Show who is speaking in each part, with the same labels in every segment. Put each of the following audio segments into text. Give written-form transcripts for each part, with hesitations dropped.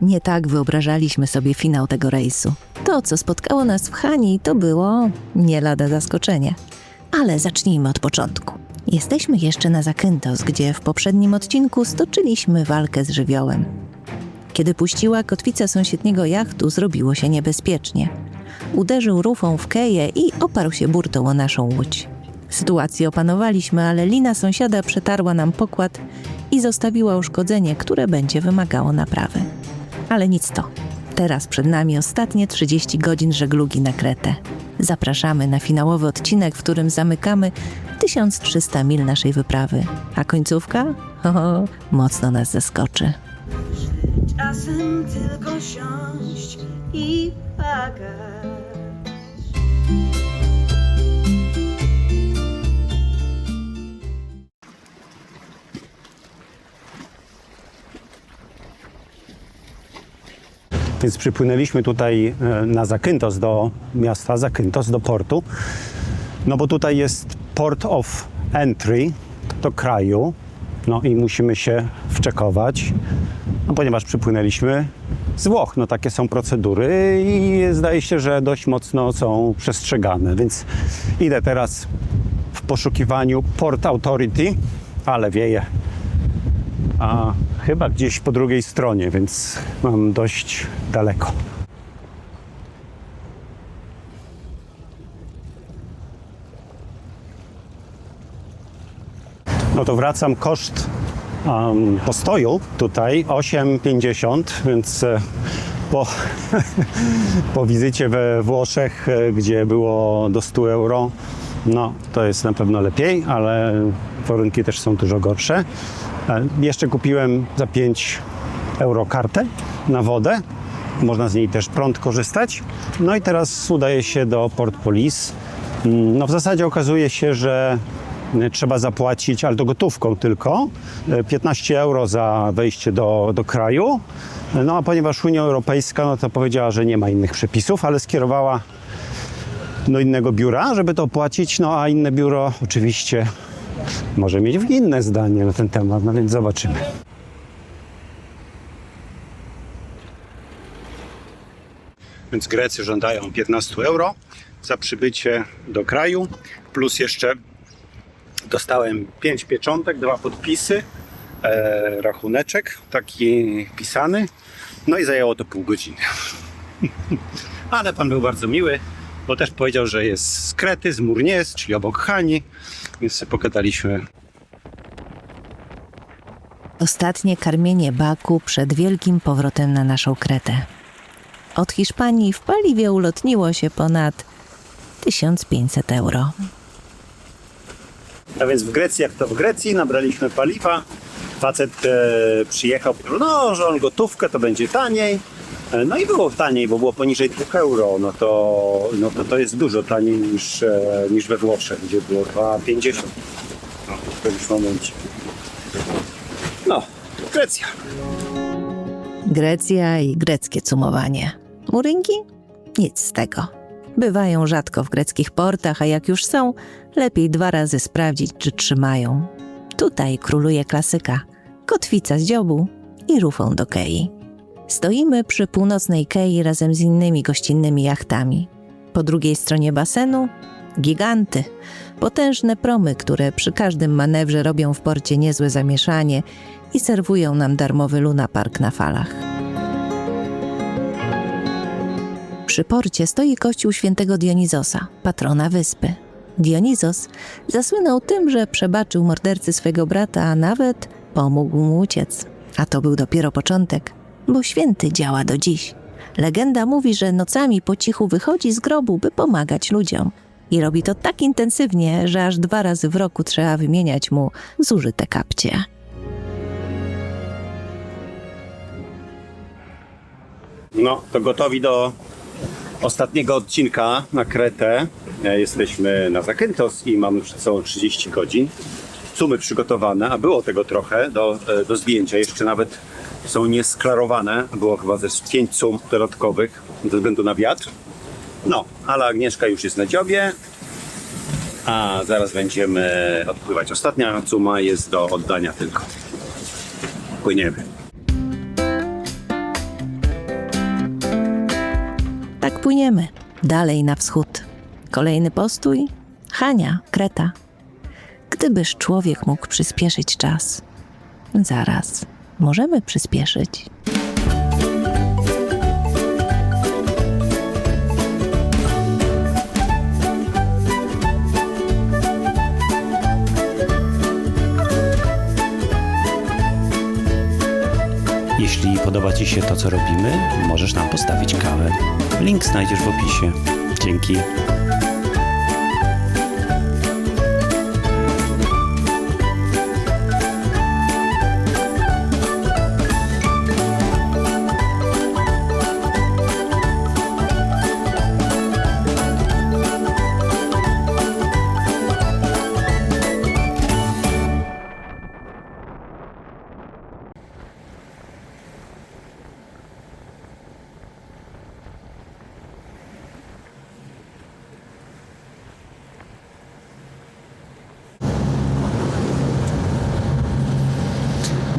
Speaker 1: Nie tak wyobrażaliśmy sobie finał tego rejsu. To, co spotkało nas w Hani, to było nie lada zaskoczenie. Ale zacznijmy od początku. Jesteśmy jeszcze na Zakynthos, gdzie w poprzednim odcinku stoczyliśmy walkę z żywiołem. Kiedy puściła kotwicę sąsiedniego jachtu, zrobiło się niebezpiecznie. Uderzył rufą w keję i oparł się burtą o naszą łódź. Sytuację opanowaliśmy, ale lina sąsiada przetarła nam pokład i zostawiła uszkodzenie, które będzie wymagało naprawy. Ale nic to. Teraz przed nami ostatnie 30 godzin żeglugi na Kretę. Zapraszamy na finałowy odcinek, w którym zamykamy 1300 mil naszej wyprawy. A końcówka? Mocno nas zaskoczy.
Speaker 2: Czasem tylko siąść i płakać.
Speaker 3: Więc przypłynęliśmy tutaj na Zakynthos, do miasta Zakynthos, do portu. No bo tutaj jest port of entry do kraju. No i musimy się wczekować, no ponieważ przypłynęliśmy z Włoch. No takie są procedury i zdaje się, że dość mocno są przestrzegane. Więc idę teraz w poszukiwaniu Port Authority, ale wieje. A chyba gdzieś po drugiej stronie, więc mam dość daleko. No to wracam, koszt postoju tutaj 8,50, więc po wizycie we Włoszech, gdzie było do 100 euro, no to jest na pewno lepiej, ale warunki też są dużo gorsze. Jeszcze kupiłem za 5 euro kartę na wodę. Można z niej też prąd korzystać. No i teraz udaję się do Port Police. No w zasadzie okazuje się, że trzeba zapłacić, ale to gotówką tylko, 15 euro za wejście do kraju. No a ponieważ Unia Europejska, no to powiedziała, że nie ma innych przepisów, ale skierowała do innego biura, żeby to opłacić. No a inne biuro oczywiście może mieć inne zdanie na ten temat, no więc zobaczymy. Więc Grecy żądają 15 euro za przybycie do kraju, plus jeszcze dostałem 5 pieczątek, 2 podpisy, rachuneczek taki pisany, no i zajęło to pół godziny. Ale pan był bardzo miły, bo też powiedział, że jest z Krety, z Murnies, czyli obok Hani, więc sobie pogadaliśmy.
Speaker 1: Ostatnie karmienie Baku przed wielkim powrotem na naszą Kretę. Od Hiszpanii w paliwie ulotniło się ponad 1500 euro.
Speaker 3: A więc w Grecji, jak to w Grecji, nabraliśmy paliwa. Facet przyjechał, no, że on gotówkę, to będzie taniej. No i było taniej, bo było poniżej 2 euro. No to jest dużo taniej niż we Włoszech, gdzie było 2,50. No, w którymś momencie. No, Grecja.
Speaker 1: Grecja i greckie cumowanie. Murynki? Nic z tego. Bywają rzadko w greckich portach, a jak już są, lepiej 2 razy sprawdzić, czy trzymają. Tutaj króluje klasyka. Kotwica z dziobu i rufą do kei. Stoimy przy północnej kei razem z innymi gościnnymi jachtami. Po drugiej stronie basenu giganty, potężne promy, które przy każdym manewrze robią w porcie niezłe zamieszanie i serwują nam darmowy lunapark na falach. Przy porcie stoi kościół świętego Dionizosa, patrona wyspy. Dionizos zasłynął tym, że przebaczył mordercy swego brata, a nawet pomógł mu uciec. A to był dopiero początek, bo święty działa do dziś. Legenda mówi, że nocami po cichu wychodzi z grobu, by pomagać ludziom. I robi to tak intensywnie, że aż 2 razy w roku trzeba wymieniać mu zużyte kapcie.
Speaker 3: No, to gotowi do ostatniego odcinka na Kretę. Jesteśmy na Zakynthos i mamy przed sobą 30 godzin. Sumy przygotowane, a było tego trochę do zdjęcia. Jeszcze nawet są niesklarowane. Było chyba ze 5 sum dodatkowych ze względu na wiatr. No, ale Agnieszka już jest na dziobie, a zaraz będziemy odpływać. Ostatnia suma jest do oddania tylko. Płyniemy.
Speaker 1: płyniemy dalej na wschód. Kolejny postój? Hania, Kreta. Gdybyż człowiek mógł przyspieszyć czas. Zaraz, możemy przyspieszyć.
Speaker 4: Jeśli podoba Ci się to, co robimy, możesz nam postawić kawę. Link znajdziesz w opisie. Dzięki.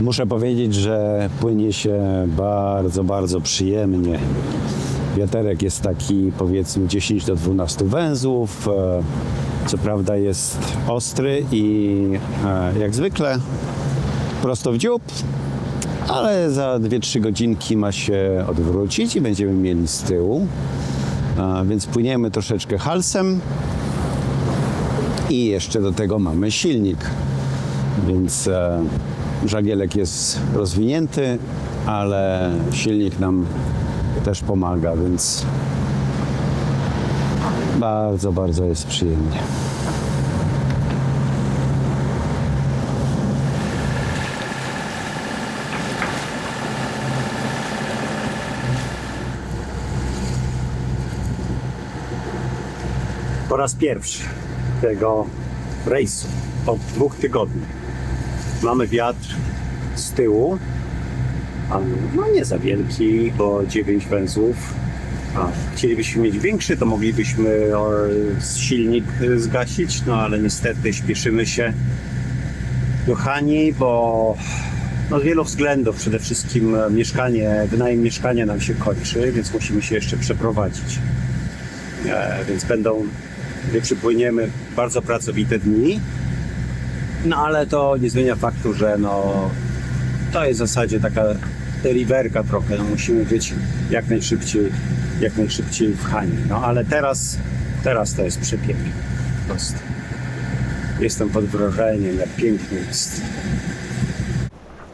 Speaker 3: Muszę powiedzieć, że płynie się bardzo, bardzo przyjemnie. Wiaterek jest taki, powiedzmy, 10 do 12 węzłów. Co prawda jest ostry i jak zwykle prosto w dziób, ale za 2-3 godzinki ma się odwrócić i będziemy mieli z tyłu. Więc płyniemy troszeczkę halsem i jeszcze do tego mamy silnik. Więc żagielek jest rozwinięty, ale silnik nam też pomaga, więc bardzo, bardzo jest przyjemnie.
Speaker 4: Po raz pierwszy tego rejsu od 2 tygodni. Mamy wiatr z tyłu, no nie za wielki, bo 9 węzłów. Chcielibyśmy mieć większy, to moglibyśmy silnik zgasić, no ale niestety śpieszymy się do Hani, bo z wielu względów, przede wszystkim wynajem mieszkania nam się kończy, więc musimy się jeszcze przeprowadzić. Więc gdy przypłyniemy, bardzo pracowite dni. No ale to nie zmienia faktu, że to jest w zasadzie taka riverka trochę. Musimy być jak najszybciej w Hani. No ale teraz to jest przepiękne. Po prostu. Jestem pod wrażeniem, jak pięknie jest.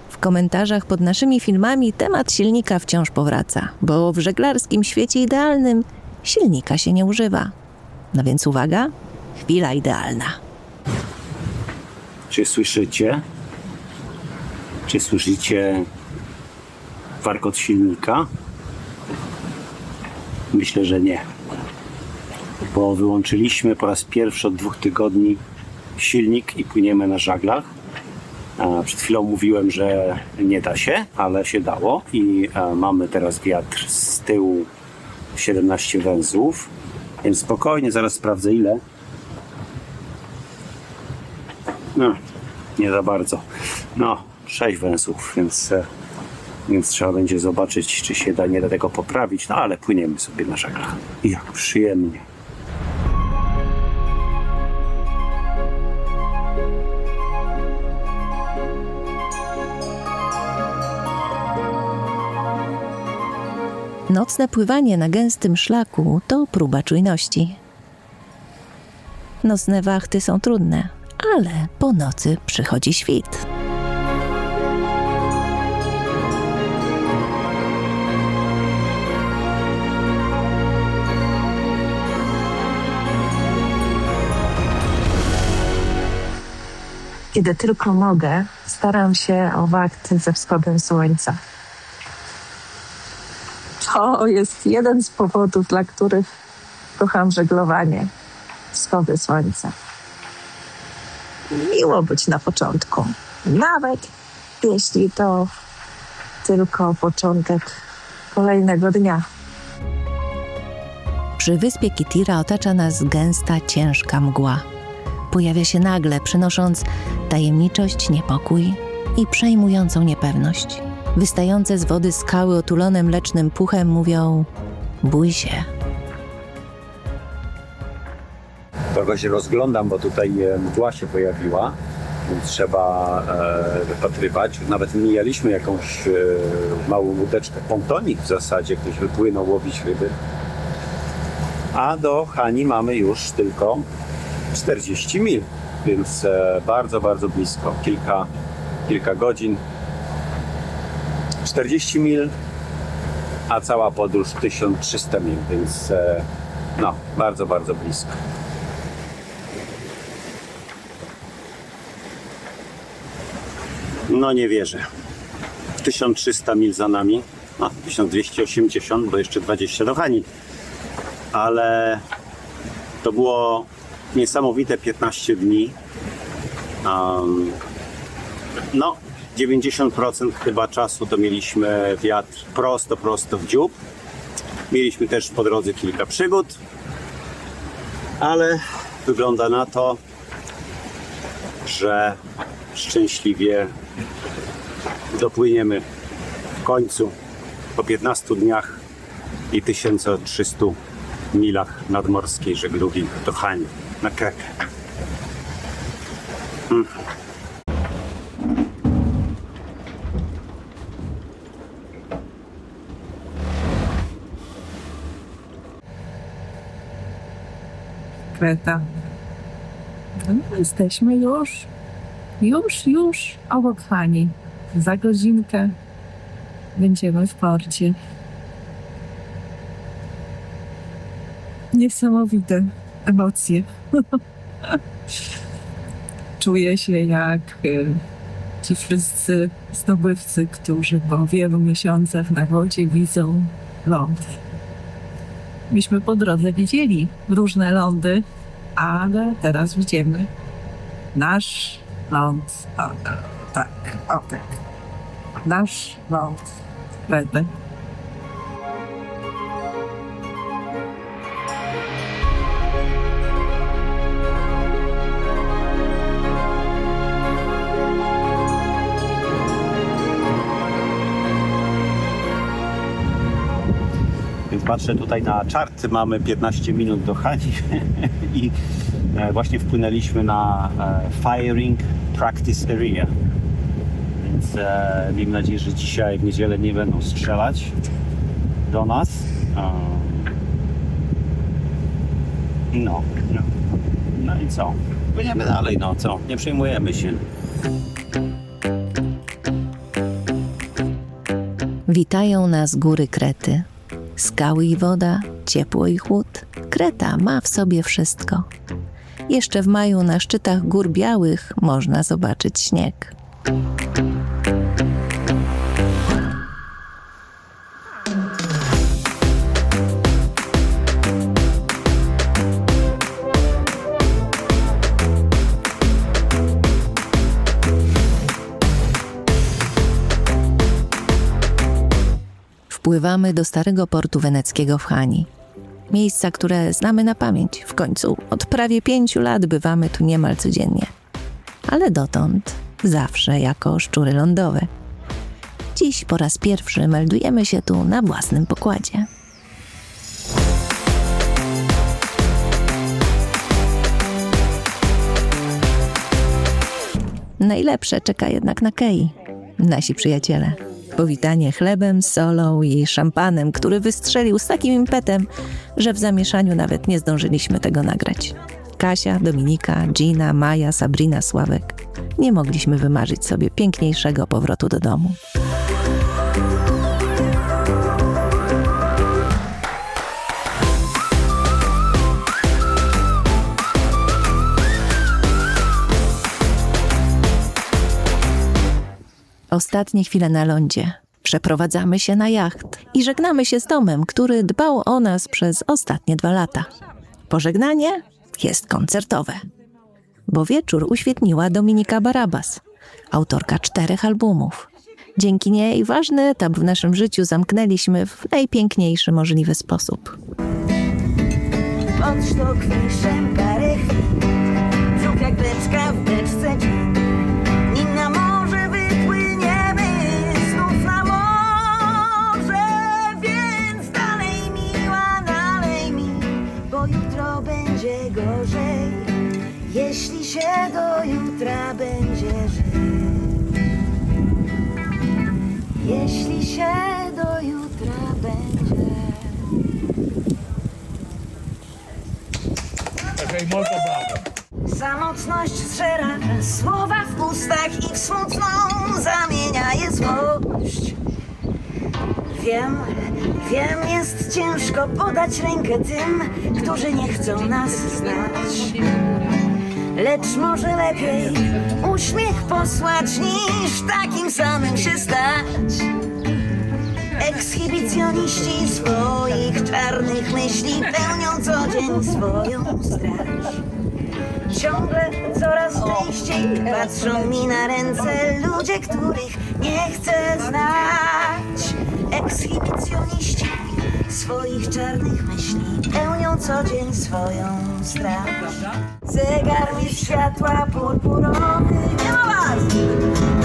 Speaker 1: W komentarzach pod naszymi filmami temat silnika wciąż powraca, bo w żeglarskim świecie idealnym silnika się nie używa. No więc uwaga, chwila idealna.
Speaker 4: Czy słyszycie? Czy słyszycie warkot silnika? Myślę, że nie. Bo wyłączyliśmy po raz pierwszy od 2 tygodni silnik i płyniemy na żaglach. Przed chwilą mówiłem, że nie da się, ale się dało i mamy teraz wiatr z tyłu 17 węzłów, więc spokojnie, zaraz sprawdzę ile. No, nie za bardzo. 6 węzłów, więc trzeba będzie zobaczyć, czy się nie da tego poprawić, ale płyniemy sobie na żaglach. I jak przyjemnie.
Speaker 1: Nocne pływanie na gęstym szlaku to próba czujności. Nocne wachty są trudne, ale po nocy przychodzi świt.
Speaker 5: Kiedy tylko mogę, staram się o wachty ze wschodem słońca. To jest jeden z powodów, dla których kocham żeglowanie. Wschody słońca. Miło być na początku. Nawet jeśli to tylko początek kolejnego dnia.
Speaker 1: Przy wyspie Kitira otacza nas gęsta, ciężka mgła. Pojawia się nagle, przynosząc tajemniczość, niepokój i przejmującą niepewność. Wystające z wody skały otulone mlecznym puchem mówią: bój się,
Speaker 4: Trochę się rozglądam, bo tutaj mgła się pojawiła, więc trzeba wypatrywać. Nawet mijaliśmy jakąś małą łódeczkę, pontonik w zasadzie, ktoś wypłynął łowić ryby. A do Hani mamy już tylko 40 mil, więc bardzo, bardzo blisko. Kilka godzin. 40 mil, a cała podróż 1300 mil, więc no, bardzo, bardzo blisko. No nie wierzę. 1300 mil za nami, no 1280, bo jeszcze 20 do Hani. Ale to było niesamowite 15 dni. No, 90% chyba czasu to mieliśmy wiatr prosto w dziób. Mieliśmy też po drodze kilka przygód, ale wygląda na to, że szczęśliwie dopłyniemy w końcu po 15 dniach i 1300 milach nadmorskiej żeglugi do Hani na Kretę.
Speaker 5: Kreta. No, jesteśmy już obok Hani. Za godzinkę będziemy w porcie. Niesamowite emocje. Czuję się jak ci wszyscy zdobywcy, którzy po wielu miesiącach na wodzie widzą ląd. Myśmy po drodze widzieli różne lądy, ale teraz widzimy nasz ląd. O, tak. Nasz ląd. Kretę.
Speaker 4: Więc patrzę tutaj na czart, mamy 15 minut do Hani i właśnie wpłynęliśmy na Firing Practice Area. Więc miejmy nadzieję, że dzisiaj w niedzielę nie będą strzelać do nas. No i co? Płyniemy dalej, no co? Nie przejmujemy się.
Speaker 1: Witają nas góry Krety. Skały i woda, ciepło i chłód. Kreta ma w sobie wszystko. Jeszcze w maju na szczytach Gór Białych można zobaczyć śnieg. Wpływamy do starego portu weneckiego w Hani. Miejsca, które znamy na pamięć. W końcu od prawie 5 lat bywamy tu niemal codziennie. Ale dotąd zawsze jako szczury lądowe. Dziś po raz pierwszy meldujemy się tu na własnym pokładzie. Najlepsze czeka jednak na Kei, nasi przyjaciele. Powitanie chlebem, solą i szampanem, który wystrzelił z takim impetem, że w zamieszaniu nawet nie zdążyliśmy tego nagrać. Kasia, Dominika, Gina, Maja, Sabrina, Sławek. Nie mogliśmy wymarzyć sobie piękniejszego powrotu do domu. Ostatnie chwile na lądzie. Przeprowadzamy się na jacht i żegnamy się z domem, który dbał o nas przez ostatnie 2 lata. Pożegnanie jest koncertowe, bo wieczór uświetniła Dominika Barabas, autorka 4 albumów. Dzięki niej ważny etap w naszym życiu zamknęliśmy w najpiękniejszy możliwy sposób.
Speaker 2: Pod sztokwiszem parę chwil, brzuch jak beczka w beczce dżin. Nim na morze wypłyniemy, znów na morze. Więc dalej miła, nalej mi, bo jutro będzie gorzej. jeśli się do jutra będzie żyć. Jeśli się do jutra będzie. Samotność zżera słowa w ustach i w smutną zamienia je złość. Wiem, jest ciężko podać rękę tym, którzy nie chcą nas znać. Lecz może lepiej uśmiech posłać niż takim samym się stać. Ekshibicjoniści swoich czarnych myśli pełnią co dzień swoją straż. Ciągle coraz częściej patrzą mi na ręce ludzie, których nie chcę znać. Ekshibicjoniści swoich czarnych myśli pełnią co dzień swoją straż. Zegar mi światła purpurowy, nie ma was!